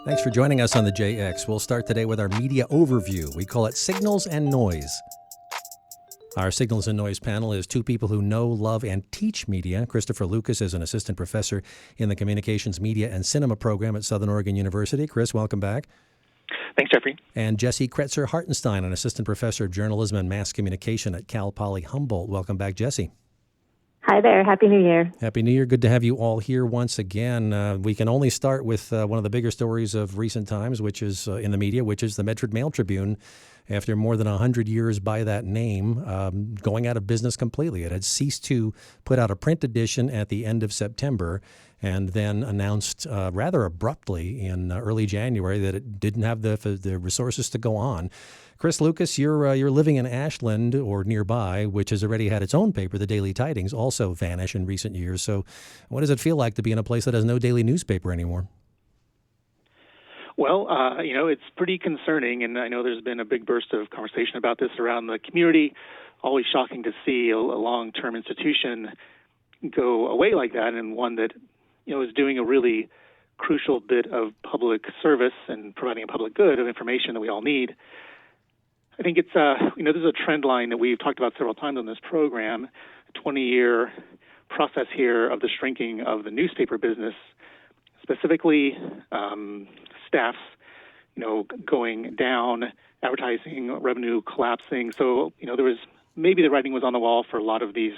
Thanks for joining us on the JX. We'll start today with our media overview. We call it Signals and Noise. Our Signals and Noise panel is two people who know, love, and teach media. Christopher Lucas is an assistant professor in the Communications, Media, and Cinema program at Southern Oregon University. Chris, welcome back. Thanks, Jeffrey. And Jessie Kretzer-Hartenstein, an assistant professor of journalism and mass communication at Cal Poly Humboldt. Welcome back, Jessie. Hi there. Happy New Year. Happy New Year. Good to have you all here once again. We can only start with one of the bigger stories of recent times, which is in the media, which is the Medford Mail Tribune, after more than 100 years by that name, going out of business completely. It had ceased to put out a print edition at the end of September and then announced rather abruptly in early January that it didn't have the resources to go on. Chris Lucas, you're living in Ashland or nearby, which has already had its own paper, the Daily Tidings, also vanish in recent years. So what does it feel like to be in a place that has no daily newspaper anymore? Well, it's pretty concerning, and I know there's been a big burst of conversation about this around the community. Always shocking to see a long-term institution go away like that, and one that, is doing a really crucial bit of public service and providing a public good of information that we all need. I think it's, this is a trend line that we've talked about several times on this program, a 20-year process here of the shrinking of the newspaper business, specifically staffs, going down, advertising revenue collapsing. So, there was maybe the writing was on the wall for a lot of these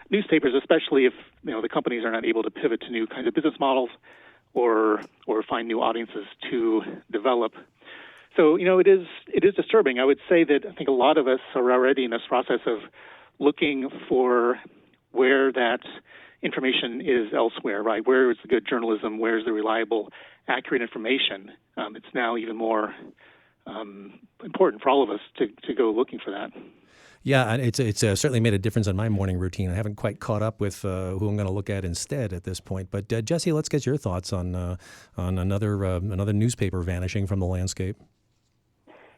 newspapers, especially if, the companies are not able to pivot to new kinds of business models or find new audiences to develop. So, it is disturbing. I would say that I think a lot of us are already in this process of looking for where that information is elsewhere, right? Where is the good journalism? Where is the reliable, accurate information? It's now even more important for all of us to go looking for that. Yeah, and it's certainly made a difference in my morning routine. I haven't quite caught up with who I'm going to look at instead at this point. But Jessie, let's get your thoughts on another newspaper vanishing from the landscape.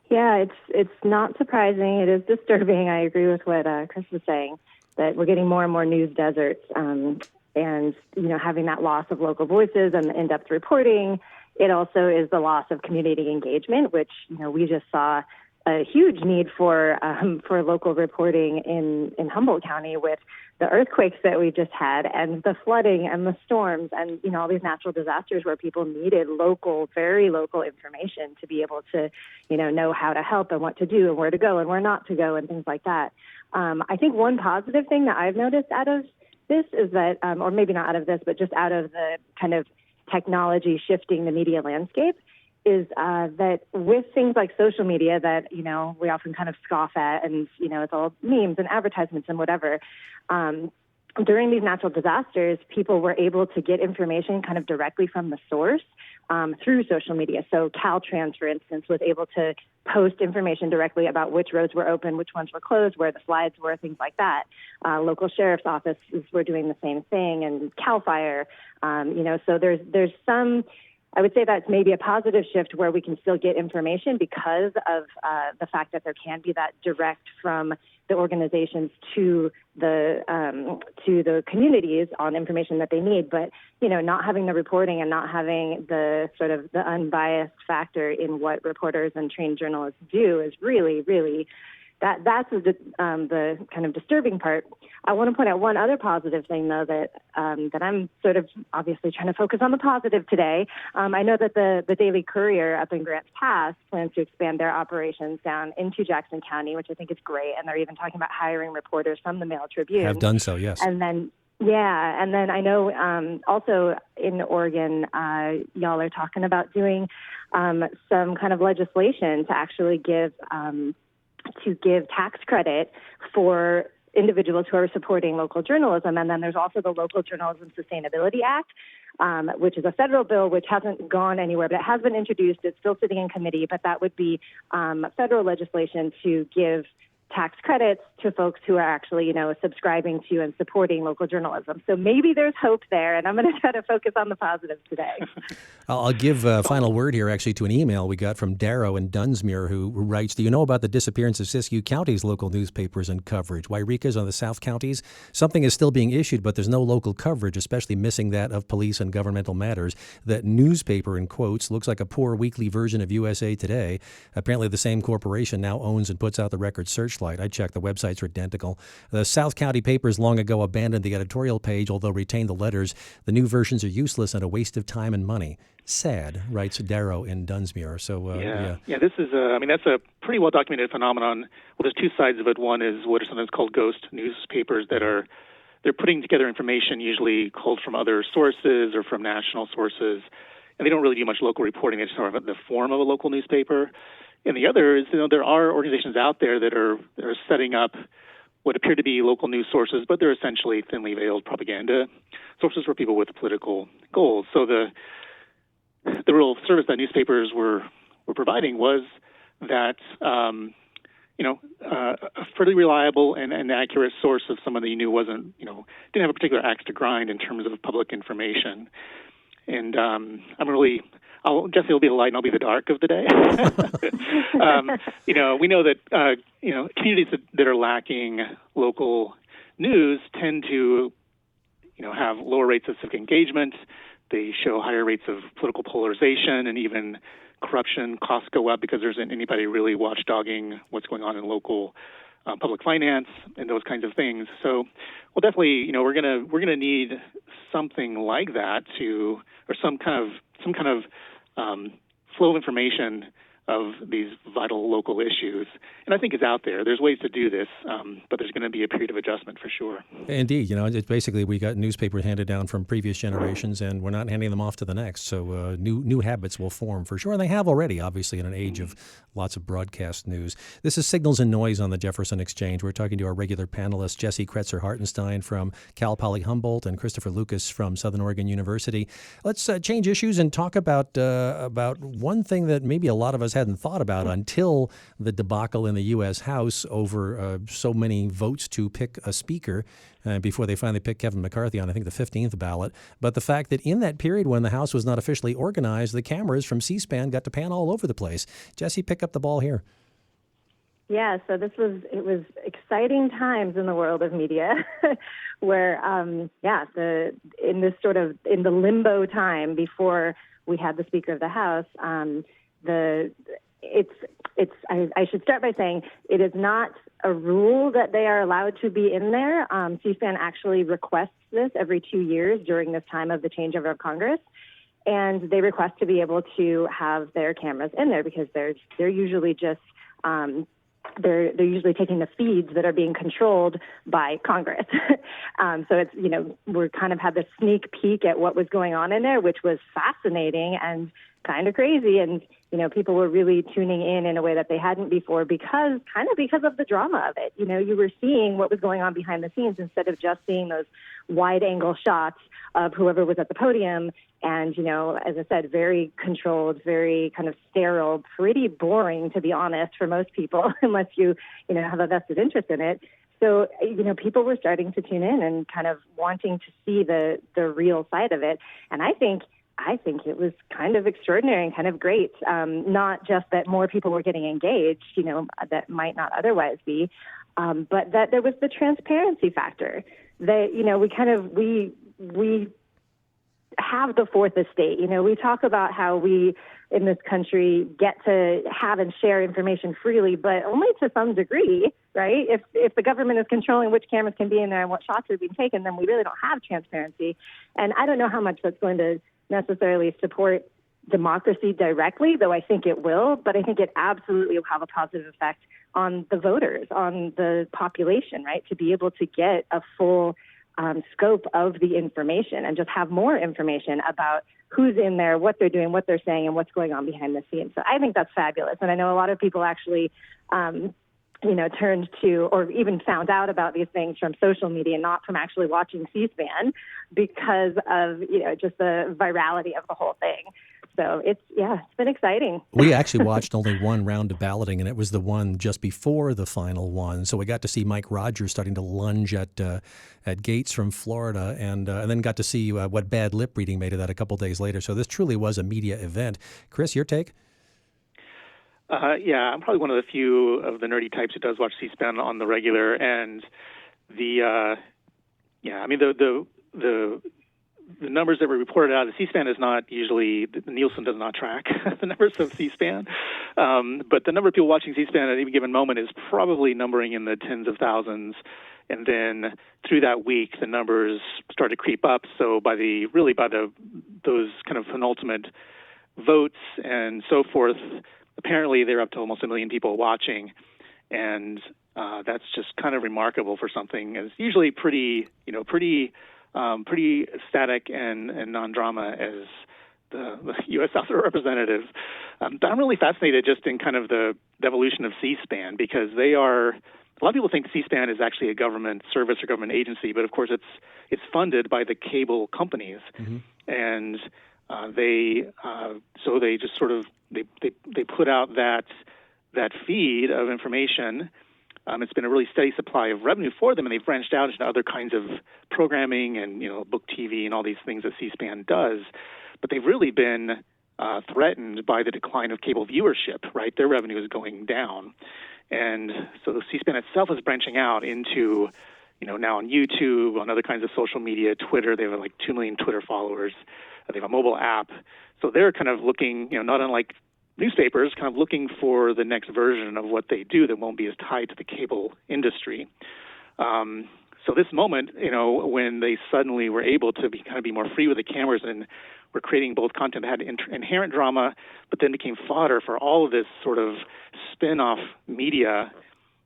Yeah, it's not surprising. It is disturbing. I agree with what Chris was saying, that we're getting more and more news deserts, and having that loss of local voices and the in-depth reporting. It also is the loss of community engagement, which we just saw a huge need for local reporting in Humboldt County with the earthquakes that we just had and the flooding and the storms and, all these natural disasters where people needed local, very local information to be able to, know how to help and what to do and where to go and where not to go and things like that. I think one positive thing that I've noticed out of this is that, or maybe not out of this, but just out of the kind of technology shifting the media landscape, is that with things like social media that, we often kind of scoff at and, it's all memes and advertisements and whatever, during these natural disasters, people were able to get information kind of directly from the source through social media. So Caltrans, for instance, was able to post information directly about which roads were open, which ones were closed, where the slides were, things like that. Local sheriff's offices were doing the same thing, and CAL FIRE. So there's some... I would say that's maybe a positive shift where we can still get information because of the fact that there can be that direct from the organizations to the communities on information that they need. But, not having the reporting and not having the sort of the unbiased factor in what reporters and trained journalists do is really, really that's the kind of disturbing part. I want to point out one other positive thing, though, that I'm sort of obviously trying to focus on the positive today. I know that the Daily Courier up in Grants Pass plans to expand their operations down into Jackson County, which I think is great. And they're even talking about hiring reporters from the Mail Tribune. Have done so, yes. And then I know also in Oregon, y'all are talking about doing some kind of legislation to actually give tax credit for individuals who are supporting local journalism. And then there's also the Local Journalism Sustainability Act, which is a federal bill which hasn't gone anywhere, but it has been introduced. It's still sitting in committee, but that would be federal legislation to give tax credits to folks who are actually, subscribing to and supporting local journalism. So maybe there's hope there, and I'm going to try to focus on the positives today. I'll give a final word here, actually, to an email we got from Darrow in Dunsmuir, who writes, do you know about the disappearance of Siskiyou County's local newspapers and coverage? Wairika's on the South Counties. Something is still being issued, but there's no local coverage, especially missing that of police and governmental matters. That newspaper, in quotes, looks like a poor weekly version of USA Today. Apparently the same corporation now owns and puts out the Record Searchlight. I checked, the websites are identical. The South County papers long ago abandoned the editorial page, although retained the letters. The new versions are useless and a waste of time and money. Sad, writes Darrow in Dunsmuir. So, yeah, this is that's a pretty well documented phenomenon. Well, there's two sides of it. One is what are sometimes called ghost newspapers they're putting together information usually culled from other sources or from national sources, and they don't really do much local reporting. They just sort of the form of a local newspaper. And the other is, there are organizations out there that are setting up what appear to be local news sources, but they're essentially thinly veiled propaganda sources for people with political goals. So the real service that newspapers were providing was that a fairly reliable and accurate source of someone that you knew wasn't didn't have a particular axe to grind in terms of public information. And Jessie will be the light and I'll be the dark of the day. We know that communities that are lacking local news tend to have lower rates of civic engagement. They show higher rates of political polarization, and even corruption costs go up because there isn't anybody really watchdogging what's going on in local public finance and those kinds of things. So, well, definitely, we're gonna need something like that or some kind of flow of information of these vital local issues. And I think it's out there. There's ways to do this, but there's going to be a period of adjustment for sure. Indeed. It's basically we got newspapers handed down from previous generations, and we're not handing them off to the next. So new habits will form for sure. And they have already, obviously, in an age of lots of broadcast news. This is Signals and Noise on the Jefferson Exchange. We're talking to our regular panelists, Jessie Kretzer-Hartenstein from Cal Poly Humboldt and Christopher Lucas from Southern Oregon University. Let's change issues and talk about one thing that maybe a lot of us hadn't thought about until the debacle in the U.S. House over so many votes to pick a speaker before they finally picked Kevin McCarthy on, I think, the 15th ballot. But the fact that in that period when the House was not officially organized, the cameras from C-SPAN got to pan all over the place. Jessie, pick up the ball here. Yeah, so it was exciting times in the world of media where, in the limbo time before we had the Speaker of the House, I should start by saying it is not a rule that they are allowed to be in there. C-SPAN actually requests this every 2 years during this time of the changeover of Congress, and they request to be able to have their cameras in there because they're usually just they're usually taking the feeds that are being controlled by Congress. So it's we're kind of had this sneak peek at what was going on in there, which was fascinating and kind of crazy, and people were really tuning in a way that they hadn't before because of the drama of it. You were seeing what was going on behind the scenes instead of just seeing those wide angle shots of whoever was at the podium. And as I said, very controlled, very kind of sterile, pretty boring, to be honest, for most people, unless you have a vested interest in it. So people were starting to tune in and kind of wanting to see the real side of it, and I think it was kind of extraordinary and kind of great. Not just that more people were getting engaged, that might not otherwise be, but that there was the transparency factor. That we have the fourth estate. We talk about how we in this country get to have and share information freely, but only to some degree, right? If the government is controlling which cameras can be in there and what shots are being taken, then we really don't have transparency. And I don't know how much that's going to necessarily support democracy directly, though I think it will, but I think it absolutely will have a positive effect on the voters, on the population, right? To be able to get a full scope of the information and just have more information about who's in there, what they're doing, what they're saying, and what's going on behind the scenes. So I think that's fabulous. And I know a lot of people actually turned to or even found out about these things from social media, not from actually watching C-SPAN, because of just the virality of the whole thing. So it's been exciting. We actually watched only one round of balloting, and it was the one just before the final one. So we got to see Mike Rogers starting to lunge at Gates from Florida, and then got to see what bad lip reading made of that a couple days later. So this truly was a media event. Chris, your take? I'm probably one of the few of the nerdy types who does watch C-SPAN on the regular, and the numbers that were reported out of C-SPAN is not usually, Nielsen does not track the numbers of C-SPAN, but the number of people watching C-SPAN at any given moment is probably numbering in the tens of thousands. And then through that week, the numbers started to creep up. So by those kind of penultimate votes and so forth, apparently they're up to almost 1 million people watching, and that's just kind of remarkable for something that's usually pretty static and non-drama as the U.S. House of Representatives. I'm really fascinated just in kind of the evolution of C-SPAN, because a lot of people think C-SPAN is actually a government service or government agency, but of course it's funded by the cable companies, and they just sort of they put out that feed of information. It's been a really steady supply of revenue for them, and they've branched out into other kinds of programming and book TV and all these things that C-SPAN does. But they've really been threatened by the decline of cable viewership. Right, their revenue is going down, and so C-SPAN itself is branching out into now on YouTube, on other kinds of social media, Twitter. They have like 2 million Twitter followers. They have a mobile app. So they're kind of looking, not unlike newspapers, kind of looking for the next version of what they do that won't be as tied to the cable industry. So this moment, when they suddenly were able to be more free with the cameras and were creating both content that had inherent drama, but then became fodder for all of this sort of spin-off media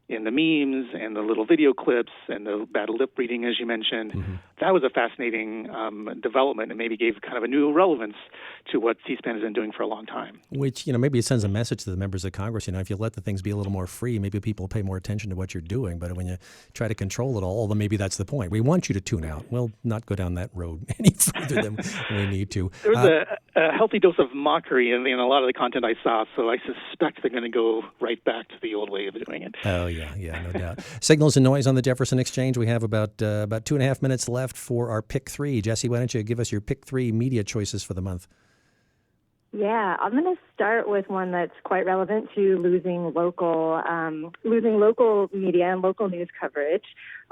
in the memes and the little video clips and the bad lip reading, as you mentioned. That was a fascinating development, and maybe gave kind of a new relevance to what C-SPAN has been doing for a long time. Which, maybe it sends a message to the members of Congress. If you let the things be a little more free, maybe people pay more attention to what you're doing. But when you try to control it all, then maybe that's the point. We want you to tune out. We'll not go down that road any further than we need to. There was a healthy dose of mockery in a lot of the content I saw, so I suspect they're going to go right back to the old way of doing it. Oh, yeah, no doubt. Signals and noise on the Jefferson Exchange. We have about 2.5 minutes left for our pick three. Jessie, why don't you give us your pick three media choices for the month? Yeah, I'm going to start with one that's quite relevant to losing local media and local news coverage.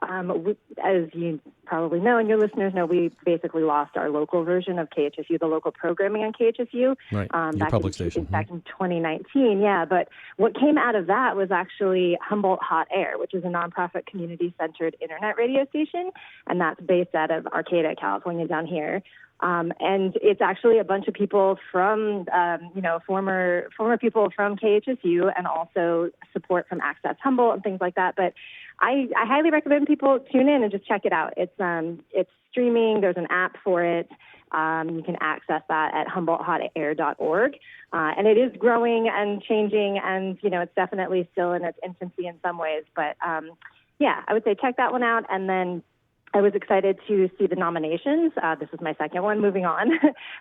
As you probably know, and your listeners know, we basically lost our local version of KHSU, the local programming on KHSU. Right, your public station. Back in 2019, yeah. But what came out of that was actually Humboldt Hot Air, which is a nonprofit community-centered internet radio station, and that's based out of Arcata, California, down here. And it's actually a bunch of people from, former people from KHSU, and also support from Access Humboldt and things like that. But I highly recommend people tune in and just check it out. It's streaming. There's an app for it. You can access that at HumboldtHotAir.org. And it is growing and changing, and, it's definitely still in its infancy in some ways. But, I would say check that one out. And then I was excited to see the nominations. This is my second one. Moving on.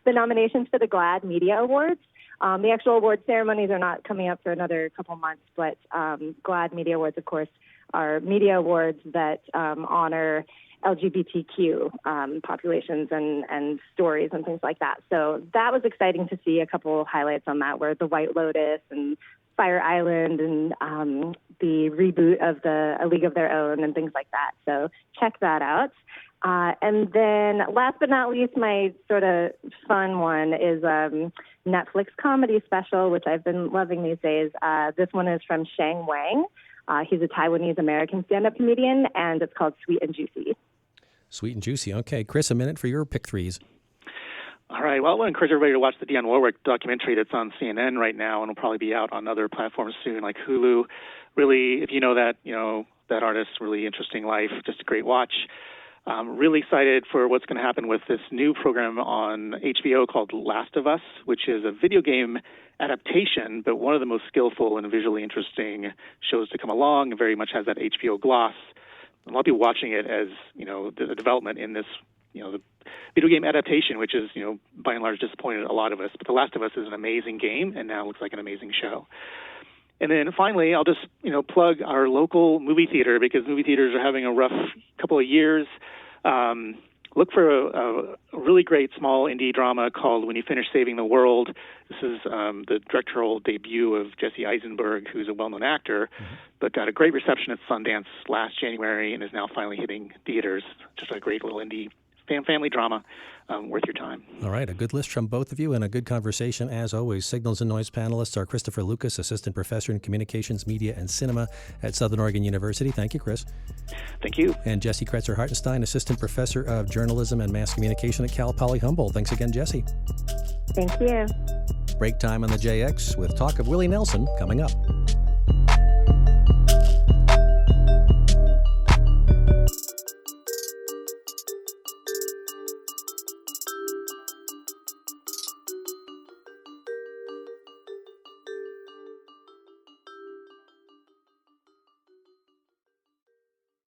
The nominations for the GLAAD Media Awards. The actual award ceremonies are not coming up for another couple months, but GLAAD Media Awards, of course, are media awards that honor LGBTQ populations and stories and things like that. So that was exciting to see. A couple highlights on that were the White Lotus and Fire Island and the reboot of A League of Their Own and things like that. So check that out. And then last but not least, my sort of fun one is Netflix comedy special, which I've been loving these days. This one is from Shang Wang. He's a Taiwanese-American stand-up comedian, and it's called Sweet and Juicy. Sweet and Juicy. Okay, Chris, a minute for your pick threes. All right. Well, I want to encourage everybody to watch the Dionne Warwick documentary that's on CNN right now, and will probably be out on other platforms soon, like Hulu. Really, if you know that artist, really interesting life, just a great watch. Really excited for what's going to happen with this new program on HBO called Last of Us, which is a video game adaptation, but one of the most skillful and visually interesting shows to come along, and very much has that HBO gloss. A lot of people watching it as, the development in this the video game adaptation, which is, by and large disappointed a lot of us. But The Last of Us is an amazing game, and now looks like an amazing show. And then finally, I'll just, plug our local movie theater, because movie theaters are having a rough couple of years. Look for a really great small indie drama called When You Finish Saving the World. This is the directorial debut of Jesse Eisenberg, who's a well-known actor, but got a great reception at Sundance last January and is now finally hitting theaters. Just a great little indie family drama, worth your time. All right, a good list from both of you and a good conversation as always. Signals and Noise panelists are Christopher Lucas, Assistant Professor in Communications, Media, and Cinema at Southern Oregon University. Thank you, Chris. Thank you. And Jessie Kretzer-Hartenstein, Assistant Professor of Journalism and Mass Communication at Cal Poly Humboldt. Thanks again, Jessie. Thank you. Break time on the JX with talk of Willie Nelson coming up.